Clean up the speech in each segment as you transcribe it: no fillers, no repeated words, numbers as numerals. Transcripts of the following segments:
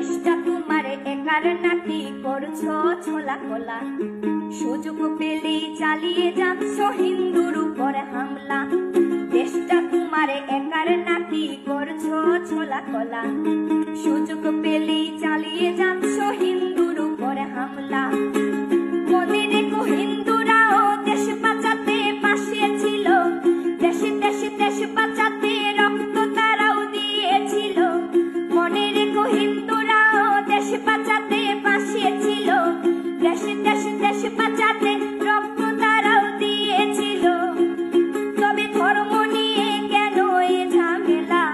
দেশটা তোমার একার নাকি করছো ছোলা কোলা। সুযোগ পেলেই চালিয়ে যাচ্ছ হিন্দুর উপর হামলা। দেশটা তোমার একার নাকি করছো ছোলা কোলা। সুযোগ পেলেই চালিয়ে যাচ্ছ হিন্দুর উপর হামলা। মনে রেখো হিন্দুরাও দেশ বাঁচাতে পাশে ছিল। দেশে দেশে দেশ বাঁচাতে রক্ত তারাও দিয়েছিল। মনে রেখো হিন্দুরাও দেশ বাঁচাতে পাশে ছিল। দেশে দেশে দেশ বাঁচাতে রক্ত তারাও দিয়েছিল। তবে ধর্ম নিয়ে কেন এ ঝামেলা?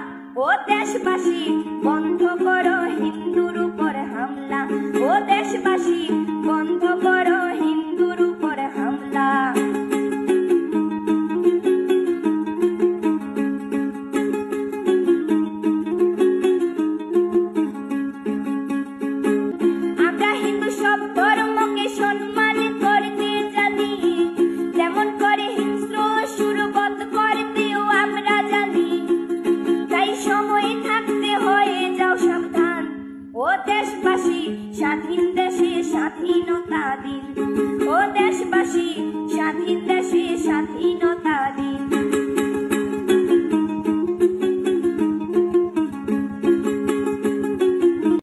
ও দেশবাসী বন্ধ করো হিন্দুর উপর হামলা। ও দেশবাসী বন্ধ করো হিন্দুর উপর হামলা। আমরা হিন্দু সব ধর্মকে সম্মান করতে জানি। যেমন করে হিংস্র সুরবধ করতেও আমরা জানি। তাই সময় থাকতে হয়ে যাও সাবধান। ও দেশবাসী স্বাধীন দেশে স্বাধীনতা দিন।